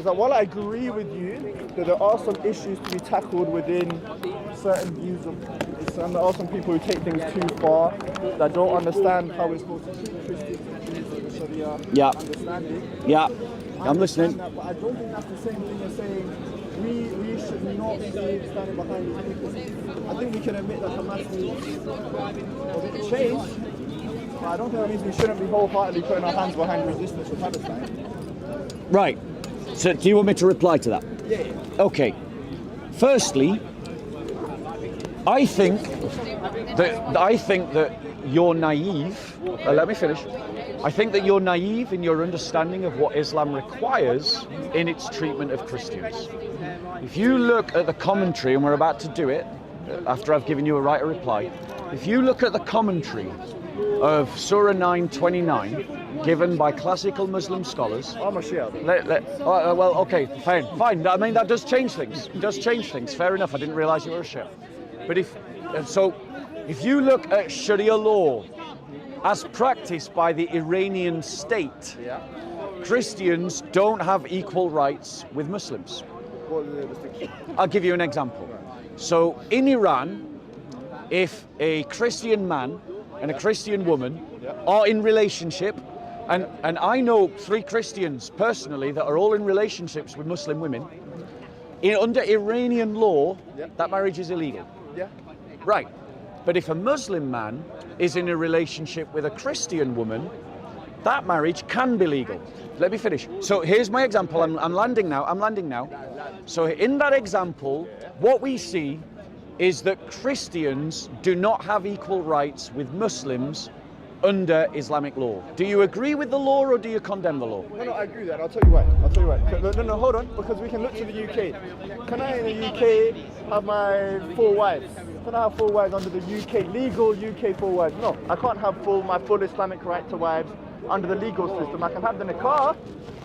That while I agree with you that there are some issues to be tackled within certain views of Islam, there are some people who take things too far, that don't understand how we're supposed to treat Christians and Jews in the Sharia. Yeah. Understanding. Yeah. I'm listening. That, but I don't think that's the same thing as saying we should not be standing behind these people. I think we can admit that Hamas needs a change, but I don't think that means we shouldn't be wholeheartedly putting our hands behind resistance for Palestine. Right. So do you want me to reply to that? Yeah. Okay. Firstly, I think that you're naive. Let me finish. I think that you're naive in your understanding of what Islam requires in its treatment of Christians. If you look at the commentary, and we're about to do it after I've given you a right to reply, if you look at the commentary of Surah 9:29 given by classical Muslim scholars. I'm a Shia. Well, okay, fine. I mean, that does change things. It does change things. Fair enough. I didn't realise you were a Shia. But if you look at Sharia law as practiced by the Iranian state, Christians don't have equal rights with Muslims. I'll give you an example. So in Iran, if a Christian man and a Christian woman are in relationship, and I know 3 Christians personally that are all in relationships with Muslim women, under Iranian law, that marriage is illegal. Yeah. Right. But if a Muslim man is in a relationship with a Christian woman, that marriage can be legal. Let me finish. So here's my example. I'm landing now. So in that example, what we see is that Christians do not have equal rights with Muslims under Islamic law. Do you agree with the law or do you condemn the law? No, I agree with that. I'll tell you why. No, hold on, because we can look to the UK. Can I, in the UK, have my 4 wives? Can I have 4 wives under the UK, legal UK 4 wives? No, I can't have my full Islamic right to wives under the legal system. I can have the nikah.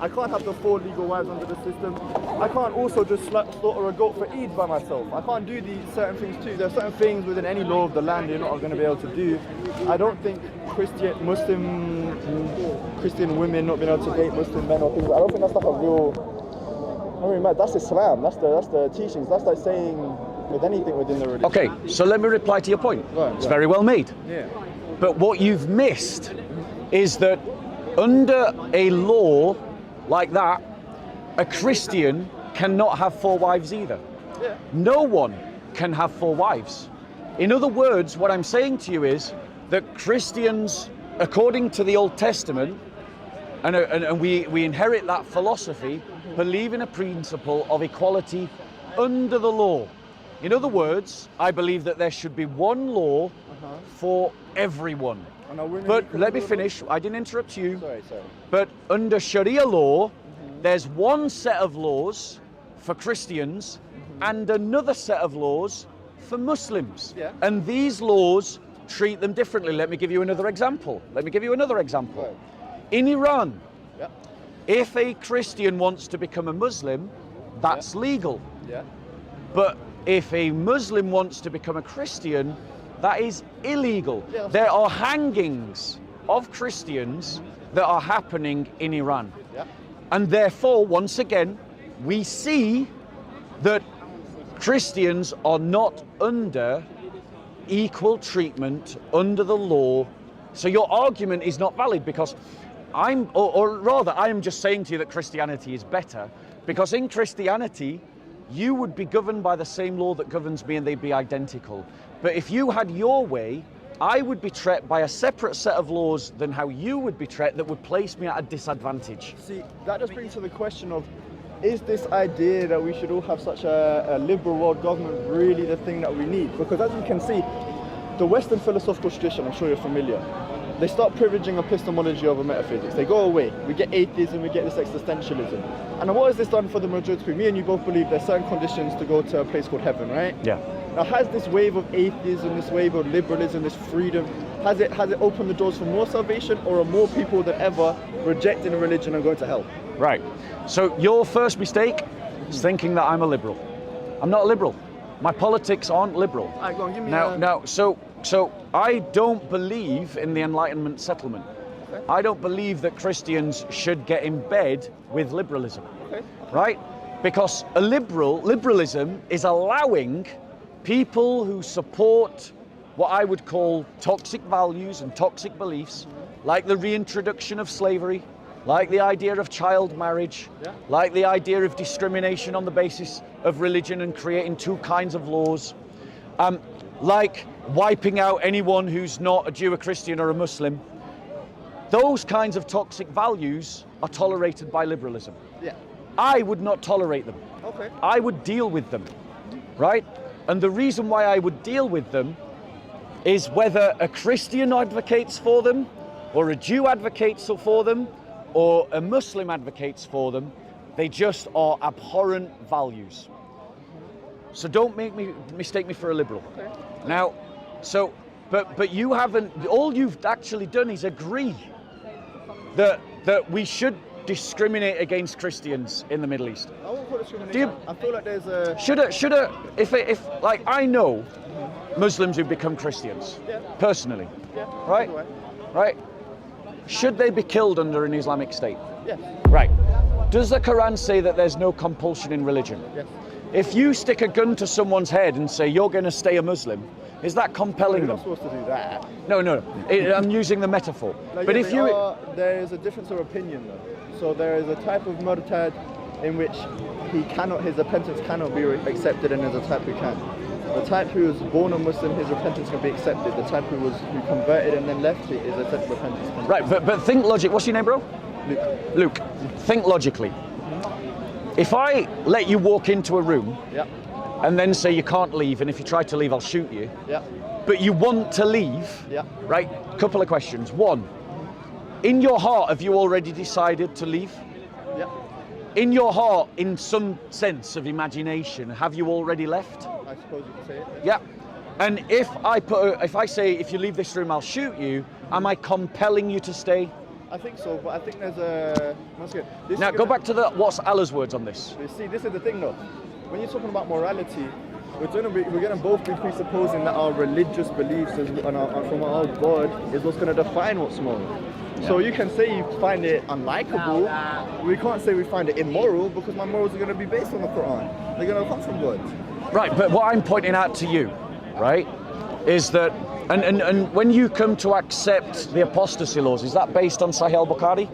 I can't have the 4 legal wives under the system. I can't also just slaughter a goat for Eid by myself. I can't do these certain things too. There are certain things within any law of the land you're not going to be able to do. I don't think Christian women not being able to date Muslim men or things. I don't think that's like a real. I mean, that's Islam. That's the teachings. That's like saying with anything within the religion. Okay, so let me reply to your point. Right, it's very well made. Yeah. But what you've missed is that under a law like that, a Christian cannot have 4 wives either. Yeah. No one can have 4 wives. In other words, what I'm saying to you is that Christians, according to the Old Testament, and we inherit that philosophy, believe in a principle of equality under the law. In other words, I believe that there should be one law for everyone. But let me finish. I didn't interrupt you. Sorry. But under Sharia law, there's one set of laws for Christians and another set of laws for Muslims. Yeah. And these laws treat them differently. Let me give you another example. Right. In Iran, if a Christian wants to become a Muslim, that's legal. Yeah. But if a Muslim wants to become a Christian, that is illegal. Yeah, there are hangings of Christians that are happening in Iran. Yeah. And therefore, once again, we see that Christians are not under equal treatment under the law. So your argument is not valid, because I am just saying to you that Christianity is better, because in Christianity, you would be governed by the same law that governs me and they'd be identical. But if you had your way, I would be treated by a separate set of laws than how you would be treated, that would place me at a disadvantage. See, that just brings to the question of, is this idea that we should all have such a liberal world government really the thing that we need? Because as you can see, the Western philosophical tradition, I'm sure you're familiar, they start privileging epistemology over metaphysics. They go away. We get atheism, we get this existentialism. And what has this done for the majority? Me and you both believe there's certain conditions to go to a place called heaven, right? Yeah. Now, has this wave of atheism, this wave of liberalism, this freedom, has it opened the doors for more salvation, or are more people than ever rejecting a religion and going to hell? Right. So your first mistake is thinking that I'm a liberal. I'm not a liberal. My politics aren't liberal. All right, go on, give me So I don't believe in the Enlightenment settlement. Okay. I don't believe that Christians should get in bed with liberalism, Okay. right? Because liberalism is allowing people who support what I would call toxic values and toxic beliefs, like the reintroduction of slavery, like the idea of child marriage, like the idea of discrimination on the basis of religion and creating two kinds of laws, like wiping out anyone who's not a Jew, a Christian, or a Muslim. Those kinds of toxic values are tolerated by liberalism. Yeah. I would not tolerate them. Okay. I would deal with them, right? And the reason why I would deal with them is whether a Christian advocates for them, or a Jew advocates for them, or a Muslim advocates for them, they just are abhorrent values. So don't mistake me for a liberal. Okay. Now, but you haven't, all you've actually done is agree that we should discriminate against Christians in the Middle East. I won't call it discrimination. I feel like there's a... If like, I know Muslims who become Christians, personally, right? Right? Should they be killed under an Islamic state? Yes. Right. Does the Quran say that there's no compulsion in religion? Yes. If you stick a gun to someone's head and say you're going to stay a Muslim, is that compelling You're them? not supposed to do that. No. I'm using the metaphor. Like, but yeah, if you... there is a difference of opinion though. So there is a type of murtad in which his repentance cannot be accepted, and there's a type who can. The type who was born a Muslim, his repentance can be accepted. The type who converted and then left it is a type of repentance. Right, but think logic. What's your name, bro? Luke. Think logically. If I let you walk into a room and then say you can't leave, and if you try to leave, I'll shoot you. Yeah. But you want to leave, right? Couple of questions. One, in your heart, have you already decided to leave? Yeah. In your heart, in some sense of imagination, have you already left? I suppose you could say it. Yeah. And if I say if you leave this room, I'll shoot you, am I compelling you to stay? I think so, but I think there's a... That's good. Now go back to what's Allah's words on this. You see, this is the thing though. When you're talking about morality, we're going to both be presupposing that our religious beliefs from our God is what's going to define what's moral. Yeah. So you can say you find it unlikable. We can't say we find it immoral, because my morals are going to be based on the Quran. They're going to come from God. Right, but what I'm pointing out to you, right, is that, and when you come to accept the apostasy laws, is that based on Sahih al-Bukhari?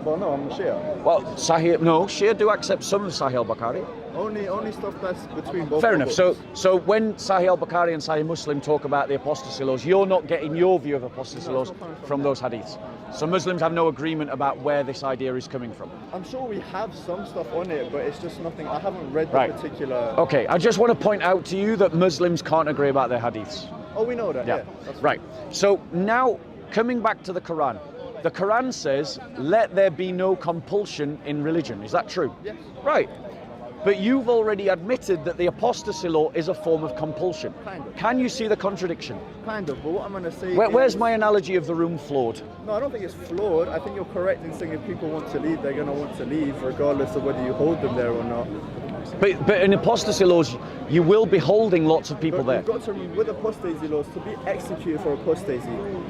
Well, no, I'm Shia. Well, Shia do accept some of Sahih al-Bukhari. Only stuff that's between both. Fair enough. So when Sahih al-Bukhari and Sahih Muslim talk about the apostasy laws, you're not getting your view of apostasy laws from those hadiths. So Muslims have no agreement about where this idea is coming from. I'm sure we have some stuff on it, but it's just nothing. I haven't read the particular. Okay, I just want to point out to you that Muslims can't agree about their hadiths. Oh, we know that. Yeah. That's right. So now coming back to the Quran. The Quran says, let there be no compulsion in religion. Is that true? Yes. Right. But you've already admitted that the apostasy law is a form of compulsion. Kind of. Can you see the contradiction? Kind of, but what I'm going to say Where's my analogy of the room flawed? No, I don't think it's flawed. I think you're correct in saying if people want to leave, they're going to want to leave, regardless of whether you hold them there or not. But in apostasy laws, you will be holding lots of people there. You've got to, with apostasy laws, to be executed for apostasy,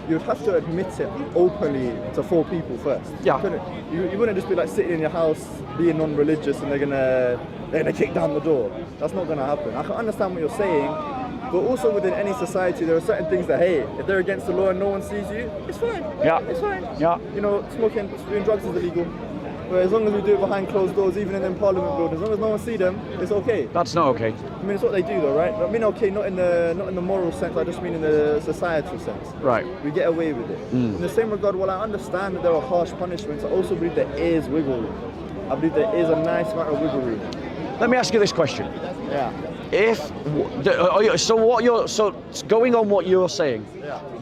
you'd have to admit it openly to 4 people first. Yeah. You wouldn't just be like sitting in your house being non-religious and they're gonna kick down the door. That's not gonna happen. I can understand what you're saying, but also within any society, there are certain things that, hey, if they're against the law and no one sees you, it's fine. Yeah. It's fine. Yeah. You know, doing drugs is illegal. But as long as we do it behind closed doors, even in them parliament buildings, as long as no one sees them, it's okay. That's not okay. I mean, it's what they do though, right? I mean, okay, not in the moral sense, I just mean in the societal sense. Right. We get away with it. In the same regard, while I understand that there are harsh punishments, I also believe there is wiggle room. I believe there is a nice amount of wiggle room. Let me ask you this question. Yeah. So going on what you're saying,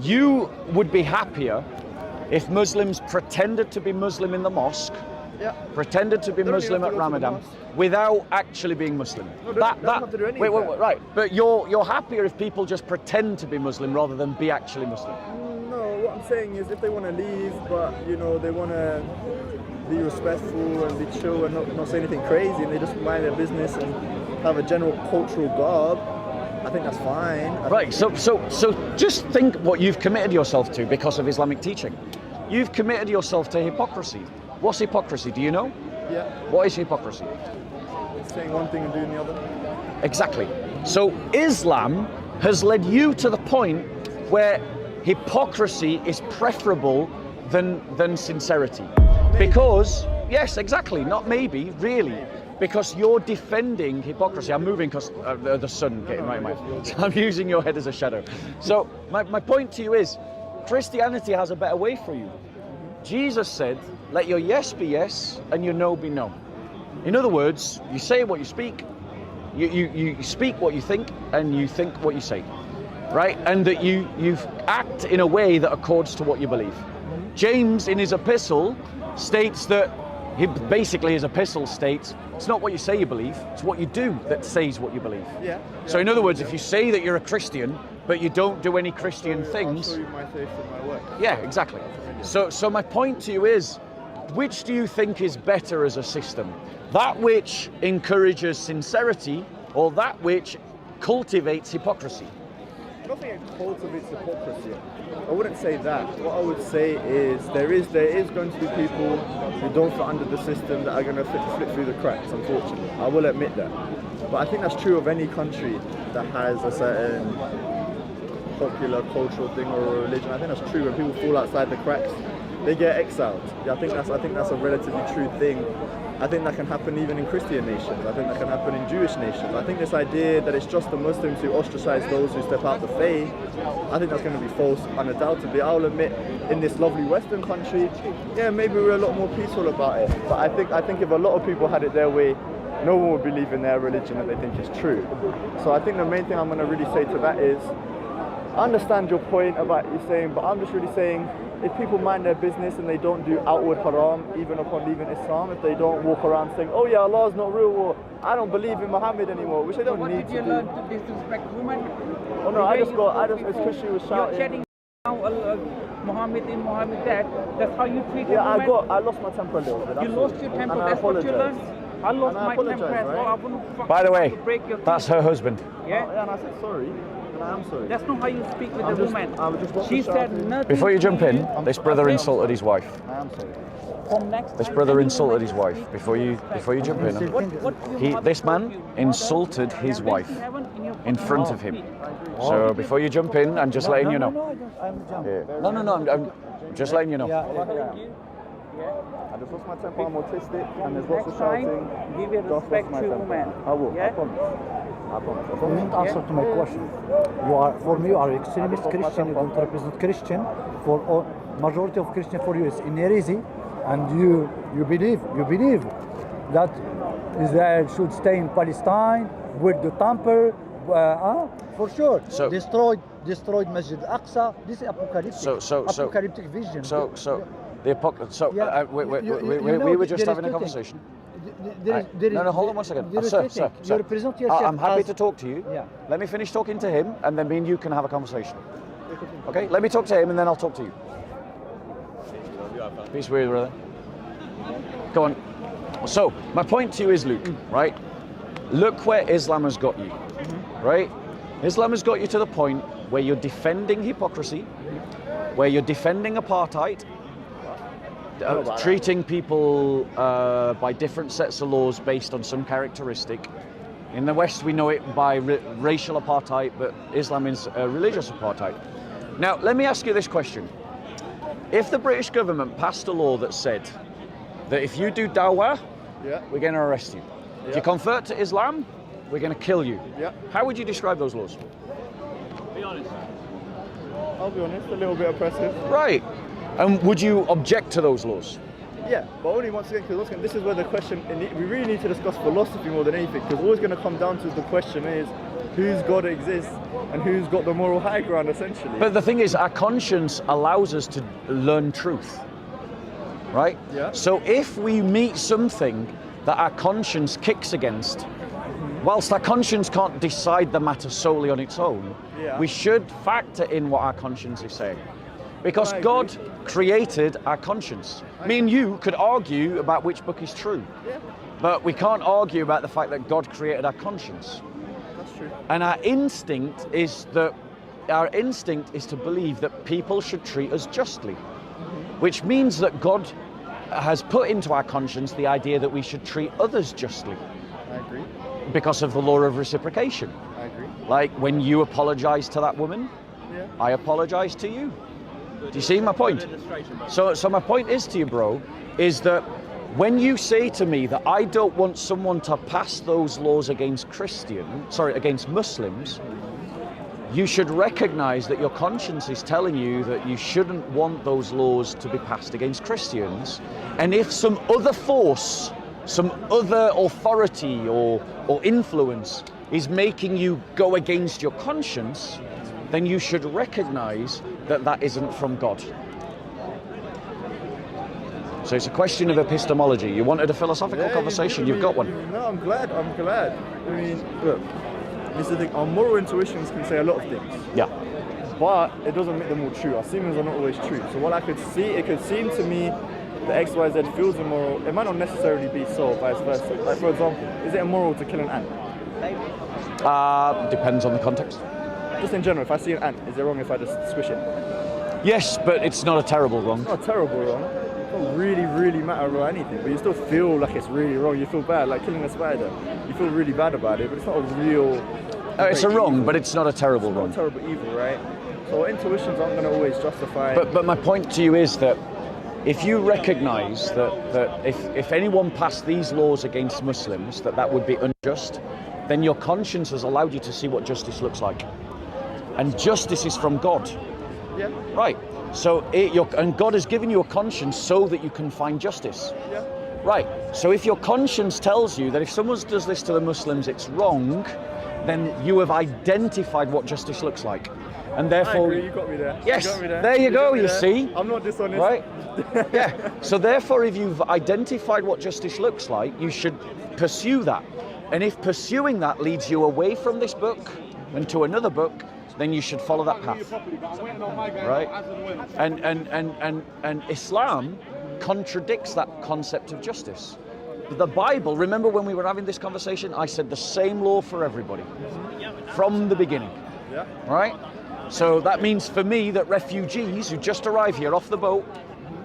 you would be happier if Muslims pretended to be Muslim in the mosque, pretended to be Muslim at Ramadan, without actually being Muslim. No, don't have to do any of that. Right. But you're happier if people just pretend to be Muslim rather than be actually Muslim. No, what I'm saying is if they want to leave, but you know they want to be respectful and be chill and not say anything crazy, and they just mind their business and have a general cultural garb, I think that's fine. Right. So just think what you've committed yourself to because of Islamic teaching. you've committed yourself to hypocrisy. What's hypocrisy? Do you know? Yeah. What is hypocrisy? Saying one thing and doing the other. Exactly. So Islam has led you to the point where hypocrisy is preferable than sincerity. Maybe. Because, yes, exactly, not maybe, really. Because you're defending hypocrisy. I'm moving because the sun getting right in my head. So I'm using your head as a shadow. So my point to you is, Christianity has a better way for you. Jesus said, let your yes be yes and your no be no. In other words, you say what you speak, you speak what you think, and you think what you say, right? And that you act in a way that accords to what you believe. James, in his epistle, states that, his epistle states, it's not what you say you believe, it's what you do that says what you believe. Yeah. So in other words, if you say that you're a Christian, but you don't do any Christian things... I'll show you my faith in my work. Yeah, exactly. So my point to you is, which do you think is better as a system? That which encourages sincerity, or that which cultivates hypocrisy? I don't think it cultivates hypocrisy. I wouldn't say that. What I would say is there is going to be people who don't fit under the system that are going to flip through the cracks, unfortunately. I will admit that. But I think that's true of any country that has a certain popular cultural thing or a religion. I think that's true. When people fall outside the cracks, they get exiled. Yeah, I think that's a relatively true thing. I think that can happen even in Christian nations. I think that can happen in Jewish nations. I think this idea that it's just the Muslims who ostracize those who step out the faith, I think that's going to be false, undoubtedly. I'll admit, in this lovely Western country, yeah, maybe we're a lot more peaceful about it. But I think if a lot of people had it their way, no one would believe in their religion that they think is true. So I think the main thing I'm going to really say to that is, I understand your point about you saying, but I'm just really saying, if people mind their business and they don't do outward haram, even upon leaving Islam, if they don't walk around saying, oh yeah, Allah's not real, or I don't believe in Muhammad anymore, which I don't need to do. What did you learn to disrespect women? Oh no, it's because she was shouting. You're chatting now, Muhammad in, Muhammad that. That's how you treat Yeah, women? I lost my temper a little bit. You lost your temper, that's what you learned? I lost my temper as well. I wouldn't fucking By the way, break your that's teeth. her husband. Yeah? Yeah, and I said sorry. I am sorry. That's not how you speak with I'm a just- woman. I was just She shouting. said nothing. Before you jump to in, you. this brother insulted his wife. I am sorry. From next This time, brother any insulted woman his you wife. speak Before you jump in, What your mother this man told you, insulted mother, his you have wife been to heaven in your front fucking of him. feet. So before you jump in, I'm just letting you know. I'm jumping. Yeah. No, I'm just letting you know. I just lost my temper, I'm autistic, and there's lots Next of time, shouting. give your Just lost respect my to temper. women. I will, I Yeah? promise. I promise. I You promise. didn't answer to my question. You are, for me, you are extremist Christian. You don't represent Christian. For all, majority of Christian for you is in heresy, and you believe that Israel should stay in Palestine with the temple. For sure. So- destroyed Masjid Al-Aqsa. This is apocalyptic. Apocalyptic vision. The apocalypse. So Yeah, we you know, were just there is having a two things. conversation. No, hold on one second. There is Sir, two sir, things. sir. You represent yourself. I'm happy as- to talk to you. Yeah. Let me finish talking to him, and then me and you can have a conversation. Okay? Let me talk to him, and then I'll talk to you. Peace with you, brother. Go on. So, my point to you is, Luke, right? Look where Islam has got you, right? Islam has got you to the point where you're defending hypocrisy, where you're defending apartheid, treating people by different sets of laws based on some characteristic. In the West, we know it by racial apartheid, but Islam is religious apartheid. Now, let me ask you this question. If the British government passed a law that said that if you do dawah, Yeah. we're going to arrest you. If Yeah. you convert to Islam, we're going to kill you. Yeah. How would you describe those laws? I'll be honest, a little bit oppressive. Right. And would you object to those laws? Yeah, but only once again, because this is where the question, we really need to discuss philosophy more than anything, because always going to come down to the question is, whose God exists and who's got the moral high ground, essentially. But the thing is, our conscience allows us to learn truth, right? Yeah. So if we meet something that our conscience kicks against, whilst our conscience can't decide the matter solely on its own, Yeah. we should factor in what our conscience is saying. Because I agree. God created our conscience. Me and you could argue about which book is true, Yeah, but we can't argue about the fact that God created our conscience. that's true. And our instinct is to believe that people should treat us justly. which means that God has put into our conscience the idea that we should treat others justly. I agree. Because of the law of reciprocation. I agree. Like when you apologize to that woman, Yeah. I apologize to you. Do you see my point? So my point is to you, bro, is that when you say to me that I don't want someone to pass those laws against against Muslims, you should recognize that your conscience is telling you that you shouldn't want those laws to be passed against Christians. And if some other force, some other authority or influence is making you go against your conscience, then you should recognize that that isn't from God. So it's a question of epistemology. You wanted a philosophical conversation, you've got one. No, I'm glad. I mean, look, this is the thing. Our moral intuitions can say a lot of things. Yeah. But it doesn't make them all true. Our feelings are not always true. So what I could see, it could seem to me that X, Y, Z feels immoral. It might not necessarily be so, vice versa. Like, for example, is it immoral to kill an ant? Depends on the context. Just in general, if I see an ant, is it wrong if I just squish it? Yes, but it's not a terrible wrong. It's not terrible wrong. It doesn't really matter about anything, but you still feel like it's really wrong. You feel bad, like killing a spider. You feel really bad about it, but it's not a real... It's a wrong, evil. but it's not a terrible It's wrong. not a terrible evil, right? So intuitions aren't going to always justify... But my point to you is that if you recognize that if anyone passed these laws against Muslims, that would be unjust, then your conscience has allowed you to see what justice looks like. And justice is from God. Yeah. Right. So and God has given you a conscience so that you can find justice. Yeah. Right. So if your conscience tells you that if someone does this to the Muslims, it's wrong, then you have identified what justice looks like. And therefore... I agree, you got me there. Yes, You got me there. there you go, got me you there. see. I'm not dishonest. Right? Yeah. So therefore, if you've identified what justice looks like, you should pursue that. And if pursuing that leads you away from this book and to another book, then you should follow that path. Right? And Islam contradicts that concept of justice. The Bible, remember when we were having this conversation, I said the same law for everybody from the beginning. Yeah. Right? So that means for me that refugees who just arrive here off the boat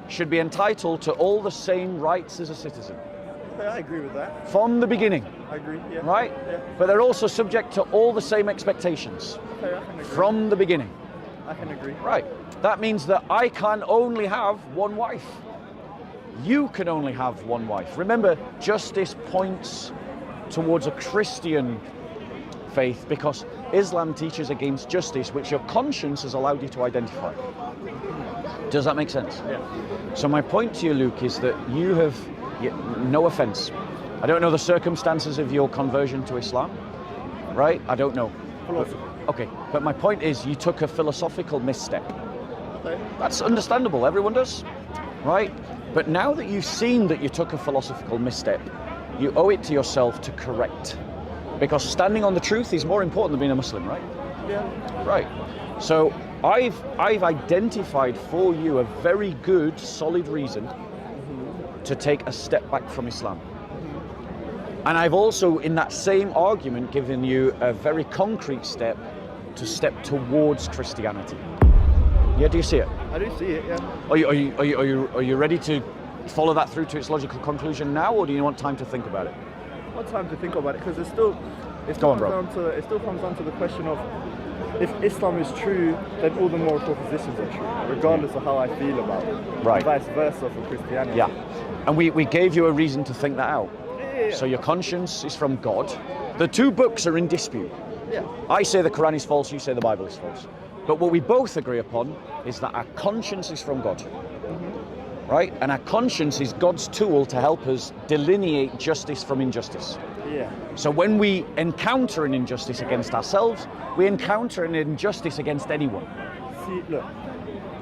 should be entitled to all the same rights as a citizen. Okay, I agree with that. From the beginning. I agree, yeah. Right? Yeah. But they're also subject to all the same expectations. Okay, I can agree. From the beginning. I can agree. Right. That means that I can only have one wife. You can only have one wife. Remember, justice points towards a Christian faith because Islam teaches against justice, which your conscience has allowed you to identify. Does that make sense? Yeah. So my point to you, Luke, is that you have, no offense, I don't know the circumstances of your conversion to Islam, right? I don't know. Philosophy. Okay, but my point is you took a philosophical misstep. Okay. That's understandable, everyone does, right? But now that you've seen that you took a philosophical misstep, you owe it to yourself to correct. Because standing on the truth is more important than being a Muslim, right? Yeah. Right. So I've identified for you a very good, solid reason to take a step back from Islam. And I've also, in that same argument, given you a very concrete step to step towards Christianity. Yeah, do you see it? I do see it, yeah. Are you ready to follow that through to its logical conclusion now, or do you want time to think about it? What time to think about it? Because it still comes down to the question of if Islam is true, then all the moral propositions are true, regardless of how I feel about it. Right. And vice versa for Christianity. Yeah. And we gave you a reason to think that out. Yeah. So your conscience is from God. The two books are in dispute. Yeah. I say the Quran is false, you say the Bible is false. But what we both agree upon is that our conscience is from God. Right? And our conscience is God's tool to help us delineate justice from injustice. Yeah. So when we encounter an injustice against ourselves, we encounter an injustice against anyone. See, look,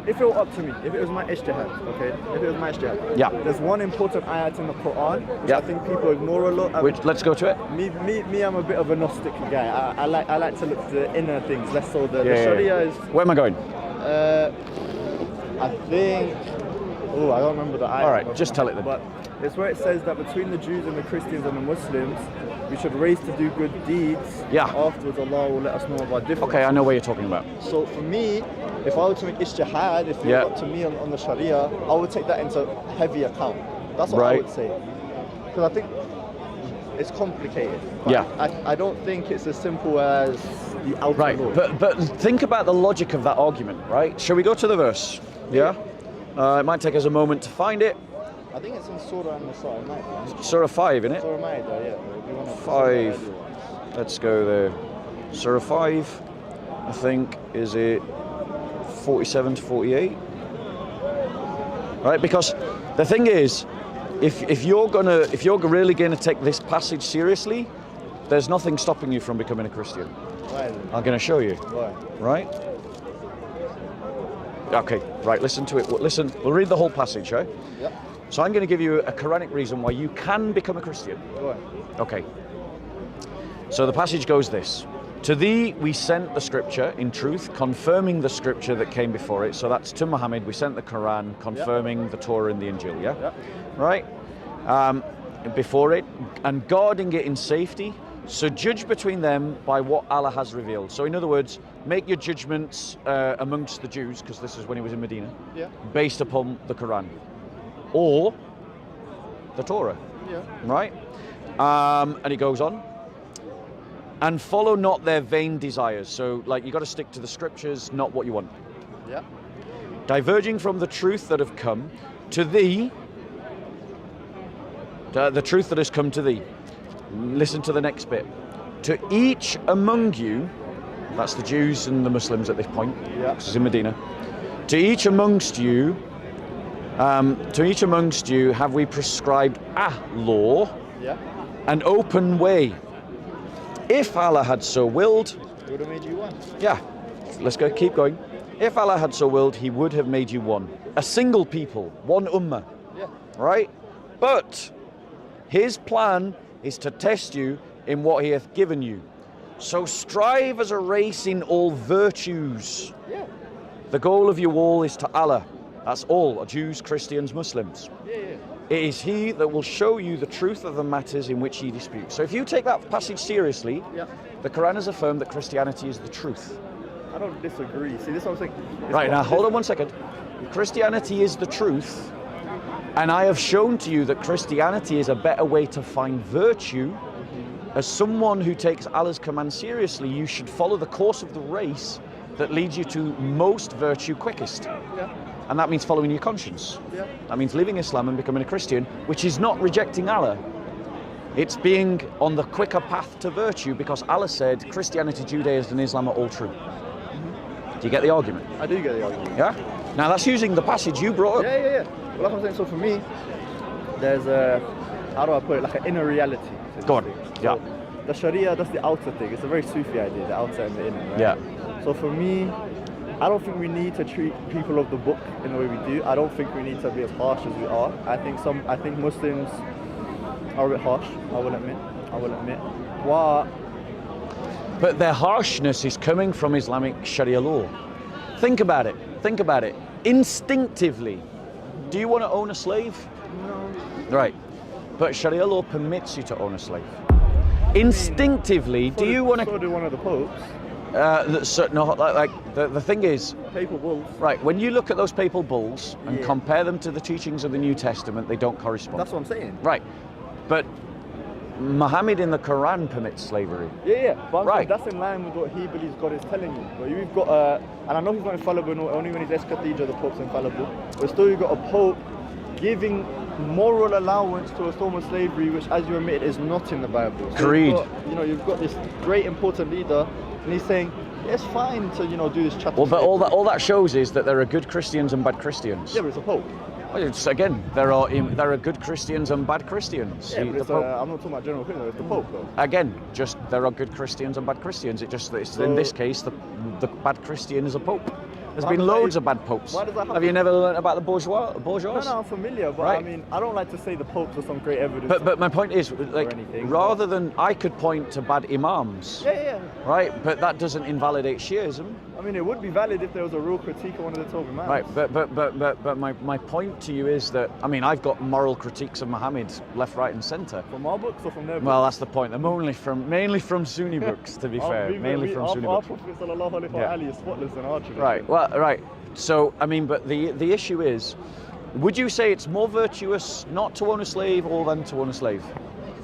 if it were up to me, if it was my ijtihad, okay? If it was my ijtihad, Yeah. there's one important ayat in the Quran which Yeah. I think people ignore a lot. Let's go to it. Me, I'm a bit of a Gnostic guy. I like to look at the inner things, less so the Yeah. Sharia is. Where am I going? I think. Oh, I don't remember the ayat. All right, just tell it then. But it's where it says that between the Jews and the Christians and the Muslims, we should race to do good deeds. Yeah. Afterwards, Allah will let us know of our difference. Okay, I know what you're talking about. So for me, if I were to make ijtihad, if it Yeah. got to me on the Sharia, I would take that into heavy account. That's what I Right. would say. Because I think it's complicated. But Yeah. I don't think it's as simple as the outer Right, law. but think about the logic of that argument, right? Shall we go to the verse? Yeah? It might take us a moment to find it. I think it's in Surah An-Nisa, it might be. Surah 5, innit? Surah Ma'idah, yeah. If you wanna- 5. Let's go there. Surah 5, I think, is it 47 to 48? Right, because the thing is, if you're really gonna take this passage seriously, there's nothing stopping you from becoming a Christian. Why? I'm gonna show you. Why? Right? Okay, right, listen to it. Listen, we'll read the whole passage, right? Yeah. So I'm going to give you a Quranic reason why you can become a Christian. Why? Okay. So the passage goes this. To thee we sent the scripture in truth, confirming the scripture that came before it. So that's to Muhammad, we sent the Quran, confirming the Torah and the Injil, yeah? Yeah. Right? Before it, and guarding it in safety. So judge between them by what Allah has revealed. So in other words, make your judgments amongst the Jews, because this is when he was in Medina, Yeah. based upon the Quran or the Torah, Yeah. right? And he goes on, and follow not their vain desires. So like you got to stick to the scriptures, not what you want. Yeah. Diverging from the truth that have come to thee, the truth that has come to thee. Listen to the next bit. To each among you, that's the Jews and the Muslims at this point, Yeah. because it's in Medina. To each amongst you have we prescribed a law, Yeah. an open way. If Allah had so willed, It would have made you one. yeah, let's go, keep going. If Allah had so willed, he would have made you one. A single people, one ummah, Yeah. right? But his plan is to test you in what he hath given you. So strive as a race in all virtues. Yeah. The goal of you all is to Allah. That's all, Jews, Christians, Muslims. Yeah. It is he that will show you the truth of the matters in which ye dispute. So if you take that passage seriously, Yeah. the Quran has affirmed that Christianity is the truth. I don't disagree. See, this is what I'm saying. It's Right, not- now hold on one second. Christianity is the truth, and I have shown to you that Christianity is a better way to find virtue. As someone who takes Allah's command seriously, you should follow the course of the race that leads you to most virtue quickest. Yeah. And that means following your conscience. Yeah. That means leaving Islam and becoming a Christian, which is not rejecting Allah. It's being on the quicker path to virtue, because Allah said Christianity, Judaism, and Islam are all true. Do you get the argument? I do get the argument. Yeah? Now that's using the passage you brought up. Yeah. Well, like I'm saying, so for me, there's a, how do I put it, like an inner reality. so to Go on. speak. Yeah. So the Sharia, that's the outer thing. It's a very Sufi idea, the outer and the inner, right? Yeah. So for me, I don't think we need to treat people of the book in the way we do. I don't think we need to be as harsh as we are. I think Muslims are a bit harsh, I will admit. What? But their harshness is coming from Islamic Sharia law. Think about it. Instinctively, do you want to own a slave? No. Right. But Sharia law permits you to own a slave. Instinctively, do you want to... So do one of the popes. The thing is, Papal bulls. right, when you look at those papal bulls and Yeah. compare them to the teachings of the New Testament, they don't correspond. That's what I'm saying. Right. But Muhammad in the Quran permits slavery. Yeah. But I'm Right. saying that's in line with what he believes God is telling you. But you've got and I know he's not infallible, only when he's ex-cathedra the Pope's infallible. But still you've got a Pope giving moral allowance to a form of slavery, which, as you admitted, is not in the Bible. So Agreed. You've got this great important leader, and he's saying it's fine to do this chat. Well, but all that shows is that there are good Christians and bad Christians. Yeah, but it's a Pope. Well, again, there are good Christians and bad Christians. Yeah, but The it's, Pope- I'm not talking about general opinion. It's the Pope, though. Again, just there are good Christians and bad Christians. In this case, the bad Christian is a pope. There's Why been does that loads even- of bad popes. why does that Have happen? you never learned about the bourgeois? No, I'm familiar, but Right. I mean, I don't like to say the popes are some great evidence. But my point is, like, anything. rather than I could point to bad imams, Yeah. right? But that doesn't invalidate Shiism. I mean, it would be valid if there was a real critique of one of the 12 imams. Right, but my point to you is that, I mean, I've got moral critiques of Muhammad left, right and centre. From our books or from their books? Well, that's the point. They're mainly from Sunni books, to be fair. Mainly from Sunni our books. Prophet sallallahu alaihi wa sallam is spotless in our tradition. Right, well, right. So, I mean, but the issue is, would you say it's more virtuous not to own a slave or than to own a slave?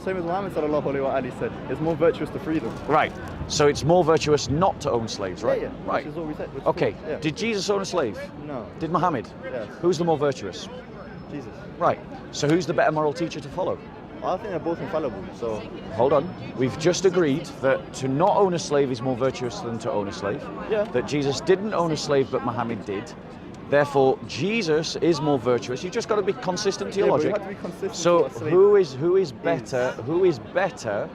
Same as Muhammad sallallahu alaihi wa sallam said, it's more virtuous to free them. Right. So it's more virtuous not to own slaves, right? Yeah, right. Which is what we said. Okay. Yeah. Did Jesus own a slave? No. Did Muhammad? Yes. Who's the more virtuous? Jesus. Right. So who's the better moral teacher to follow? I think they're both infallible, so... Hold on. We've just agreed that to not own a slave is more virtuous than to own a slave. Yeah. That Jesus didn't own a slave, but Muhammad did. Therefore, Jesus is more virtuous. You've just got to be consistent to your logic. But you have to be consistent So to what a slave who is better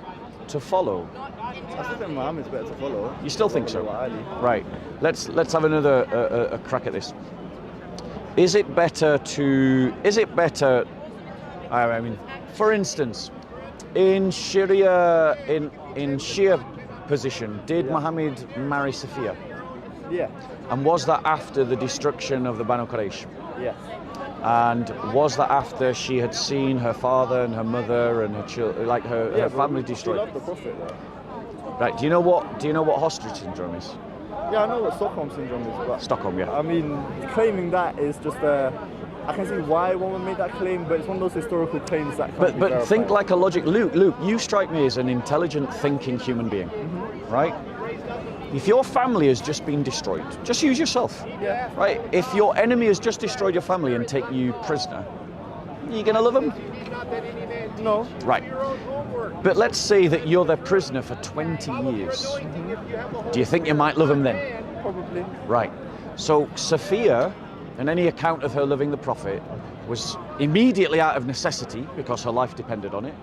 to follow? I still think Muhammad's better to follow. You still think so? Ali. Right. Let's have another a crack at this. Is it better? I mean, for instance, in Sharia, in Shia position, did Muhammad marry Sophia? Yeah. And was that after the destruction of the Banu Quraysh? Yes. And was that after she had seen her father and her mother and her children, like her family destroyed? She loved the Prophet, though. Right. Do you know what hostage syndrome is? Yeah, I know what Stockholm syndrome is, but Stockholm, yeah. I mean, claiming that is just I can see why one would make that claim, but it's one of those historical claims that can't be But verified. think like a logic. Luke, you strike me as an intelligent, thinking human being, right? If your family has just been destroyed, just use yourself, Yeah. right? If your enemy has just destroyed your family and take you prisoner, are you gonna love them? No. Right. But let's say that you're their prisoner for 20 years. Do you think you might love them then? Probably. Right. So Sophia, and any account of her loving the Prophet, was immediately out of necessity because her life depended on it.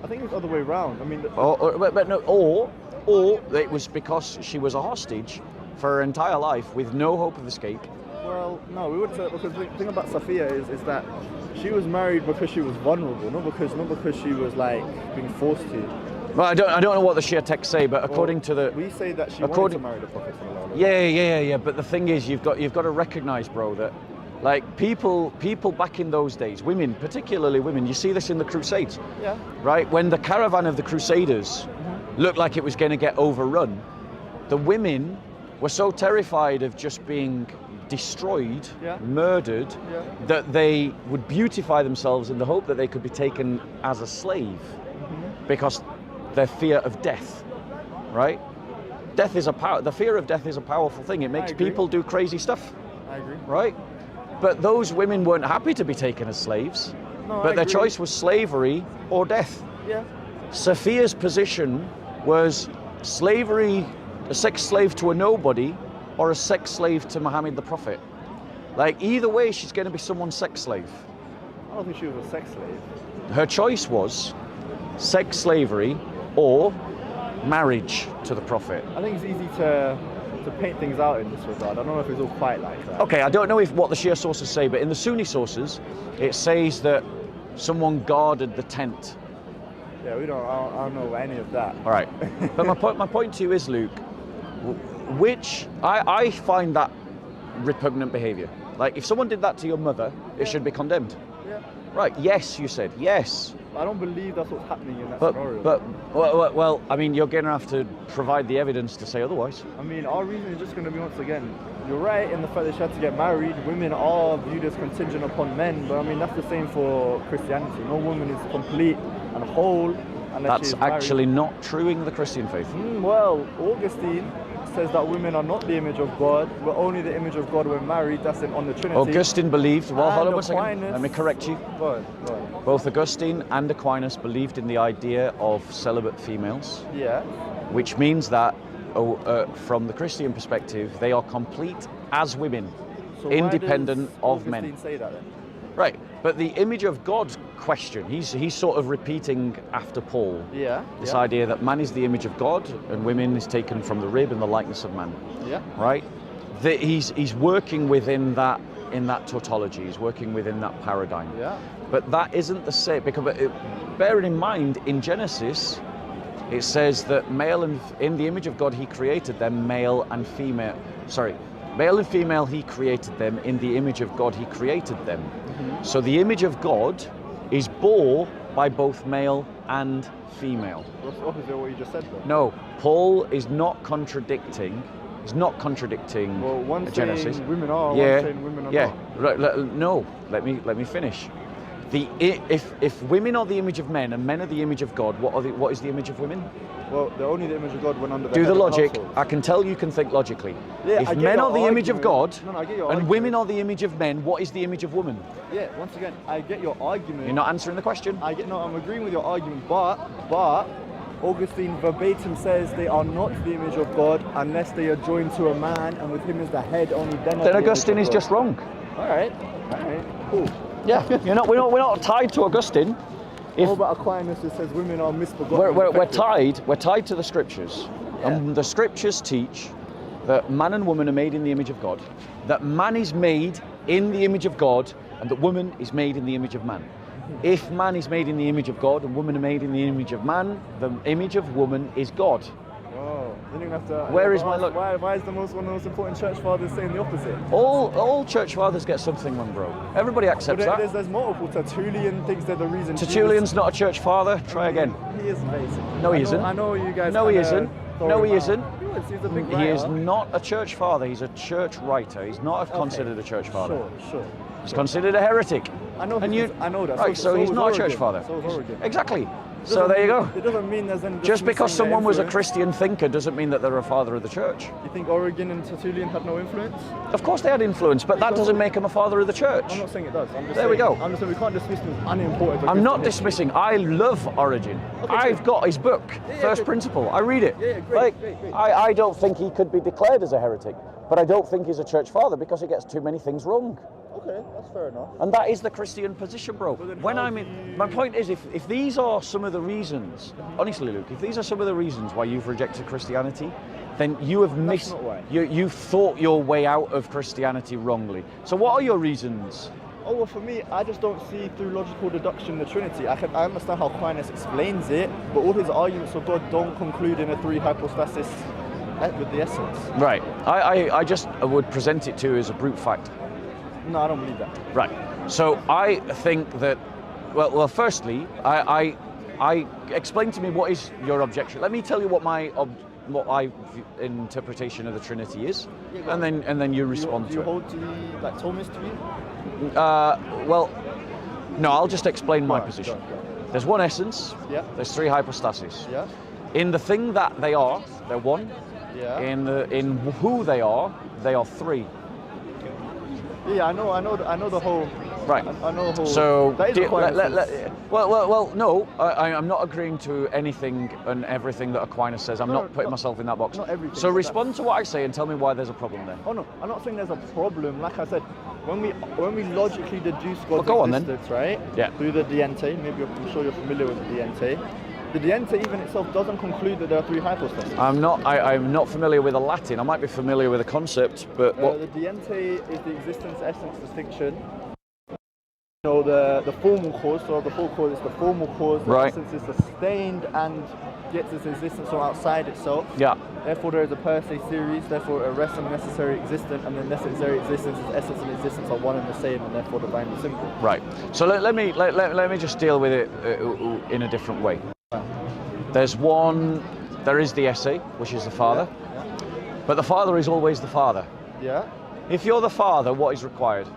I think it's the other way around. I mean, Or it was because she was a hostage for her entire life with no hope of escape. well, no, we wouldn't say that, because the thing about Sophia is that she was married because she was vulnerable, not because she was like being forced to. Well, I don't know what the Shia texts say, but according to the, we say that she wanted to marry the Prophet. yeah. But the thing is, you've got to recognise, bro, that like people back in those days, women, particularly women, you see this in the Crusades, Yeah. right? When the caravan of the Crusaders looked like it was going to get overrun, the women were so terrified of just being destroyed, murdered, that they would beautify themselves in the hope that they could be taken as a slave, because their fear of death, right? The fear of death is a powerful thing. It makes people do crazy stuff. I agree. Right? But those women weren't happy to be taken as slaves, No, but I their agree. choice was slavery or death. Yeah. Sophia's position was slavery, a sex slave to a nobody, or a sex slave to Muhammad the Prophet. Like, either way, she's going to be someone's sex slave. I don't think she was a sex slave. Her choice was sex slavery or marriage to the Prophet. I think it's easy to paint things out in this regard. I don't know if it's all quite like that. Okay, I don't know what the Shia sources say, but in the Sunni sources, it says that someone guarded the tent. Yeah, I don't know any of that. All right. But my point to you is, Luke, which I find that repugnant behaviour. Like, if someone did that to your mother, it should be condemned. Yeah. Right, yes, you said, yes. I don't believe that's what's happening in that But scenario. well, I mean, you're going to have to provide the evidence to say otherwise. I mean, our reason is just going to be, once again, you're right in the fact that she had to get married. Women are viewed as contingent upon men, but I mean, that's the same for Christianity. No woman is complete and whole unless That's she is married. actually not true in the Christian faith. Well, Augustine says that women are not the image of God, but only the image of God when married. That's on the Trinity. Augustine believed, well, hold on And one second, Aquinas- let me correct you. Go ahead. Both Augustine and Aquinas believed in the idea of celibate females, Yeah. which means that from the Christian perspective, they are complete as women, So why independent does of men. Augustine say that then? Right, but the image of God question, he's sort of repeating after Paul. Yeah. This idea that man is the image of God and women is taken from the rib and the likeness of man. Yeah. Right? That he's working within that tautology. He's working within that paradigm. Yeah. But that isn't the same, because bearing in mind, in Genesis, it says that male and in the image of God he created them, male and female. Sorry, male and female he created them. In the image of God he created them. So the image of God is bore by both male and female. That's the opposite of what you just said, though. No, Paul is not contradicting. He's not contradicting Well, one Genesis. saying women are, Yeah, one saying women are yeah. not. No, let me finish. If women are the image of men and men are the image of God, what is the image of women? Well, they're only the image of God when under the Do head the of logic. household. I can tell you can think logically. Yeah, If I get men your are the image of God argument. No, I get your and argument. women are the image of men, what is the image of woman? Yeah, once again, I get your argument. You're not answering the question. I'm agreeing with your argument, but Augustine verbatim says they are not the image of God unless they are joined to a man, and with him as the head, only then. Then Augustine is just wrong. All right, cool. Yeah, we're not tied to Augustine. What about Aquinas who says women are misbegotten? We're tied to the scriptures, and the scriptures teach that man and woman are made in the image of God, that man is made in the image of God, and that woman is made in the image of man. If man is made in the image of God and woman are made in the image of man, the image of woman is God. Oh, then you have to. Where is my look? Why is one of the most important church fathers saying the opposite? All church fathers get something wrong, bro. Everybody accepts that. There's multiple. Tertullian thinks they're the reason. Tertullian's not a church father. Try again. He is basically. No, he isn't. I know you guys. No, he isn't. No, he isn't. He's a big He is not a church father. He's a church writer. He's not considered a church father. Sure. He's considered a heretic. I know. I know that. Right, so he's not a church father. So is Origen. Exactly. So there you go. It doesn't mean there's any. Just because someone was a influence. Christian thinker doesn't mean that they're a father of the church. You think Origen and Tertullian had no influence? Of course they had influence, but that doesn't make him a father of the church. I'm not saying it does. I'm just There we saying, go. I'm just saying we can't dismiss him as unimportant. I'm not dismissing. I love Origen. Okay, I've got his book, First good. Principle. I read it. Yeah, great. I don't think he could be declared as a heretic, but I don't think he's a church father because he gets too many things wrong. Okay, that's fair enough. And that is the Christian position, bro. then When how I'm do in, my point is, if these are some of the reasons, honestly, Luke, if these are some of the reasons why you've rejected Christianity, then you have missed. not why. You've thought your way out of Christianity wrongly. So, what are your reasons? Oh, well, for me, I just don't see through logical deduction the Trinity. I understand how Aquinas explains it, but all his arguments of God don't conclude in a three hypostasis with the essence. Right. I just would present it to you as a brute fact. No, I don't believe that. Right. So I think that, well, firstly, I explain to me what is your objection. Let me tell you what my interpretation of the Trinity is, and then you respond Do you to it. hold to the Thomist view? Well, no, I'll just explain my Right, position. go on. There's one essence. Yeah. There's three hypostases. Yeah. In the thing that they are, they're one. Yeah. In who they are three. Yeah, I know the whole. Right. I know the whole. So, that is Aquinas'. well, no, I'm not agreeing to anything and everything that Aquinas says. I'm not putting myself in that box. not everything, So but respond to what I say and tell me why there's a problem there. Oh no, I'm not saying there's a problem. Like I said, when we logically deduce God's go on then. existence, right? Yeah. Through the Diente, I'm sure you're familiar with the Diente. The Diente even itself doesn't conclude that there are three hypostases. I'm not familiar with the Latin. I might be familiar with the concept, but what? The Diente is the existence-essence distinction. You know, the formal cause, so the full cause is the formal cause, the Right. essence is sustained and gets its existence from outside itself. Yeah. Therefore, there is a per se series, therefore, a rest and necessary existence, and the necessary existence is essence and existence are one and the same, and therefore divinely simple. Right. So let me just deal with it in a different way. There is the essay, which is the Father, but the Father is always the Father. Yeah? If you're the Father, what is required?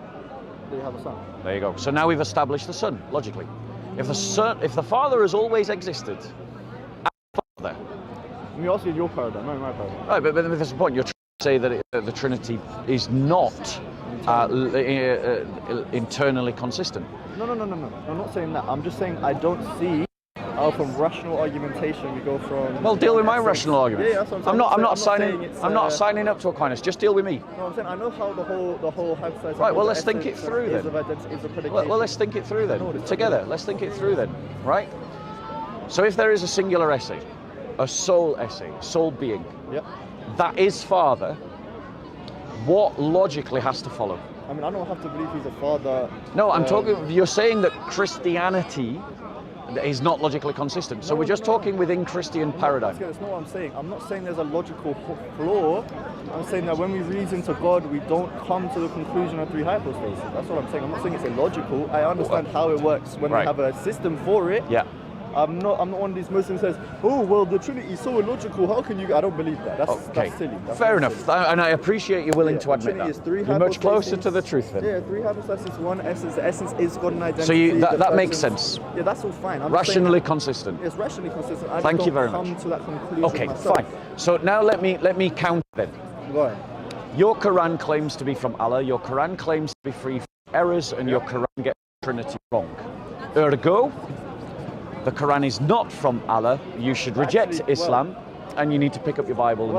Do you have a son? There you go. So now we've established the Son, logically. If the Father has always existed, as the Father. Let me ask you your paradigm, not my paradigm. Right, but there's a point. You're trying to say that the Trinity is not internally consistent. No. I'm not saying that. I'm just saying I don't see how from rational argumentation we go from. Well, deal with my essence. rational argument. Yeah, that's what I'm saying. I'm not signing up to Aquinas. Just deal with me. No, I'm saying I know how the whole hypothesis. Right, well, let's think it through then. Is a predication. Well, let's think it through then. Together, let's think it through then. Right? So if there is a singular essay, a soul essay, soul being, that is Father, what logically has to follow? I mean, I don't have to believe he's a father. No, I'm talking, you're saying that Christianity is not logically consistent. So we're just talking within Christian paradigm. That's not what I'm saying. I'm not saying there's a logical flaw. I'm saying that when we reason to God, we don't come to the conclusion of 3 hypostases. That's what I'm saying. I'm not saying it's illogical. I understand how it works when we have a system for it. Yeah. I'm not one of these Muslims who says, oh, well, the Trinity is so illogical. How can you? I don't believe that. That's silly. That's Fair enough. silly. And I appreciate you willing to admit Trinity is that. 3 You're much closer hypostases. to the truth then. Yeah, 3 hypostases, 1 essence. The essence is God and identity. So you, the that makes persons- sense. Yeah, that's all fine. I'm Rationally saying consistent. it's rationally consistent. I Thank just you very don't much. come to that conclusion Okay, myself. fine. So now let me counter then. Go ahead. Your Quran claims to be from Allah, your Quran claims to be free from errors, and your Quran gets Trinity wrong. Ergo, the Quran is not from Allah. You should reject Actually, Islam, and you need to pick up your Bible and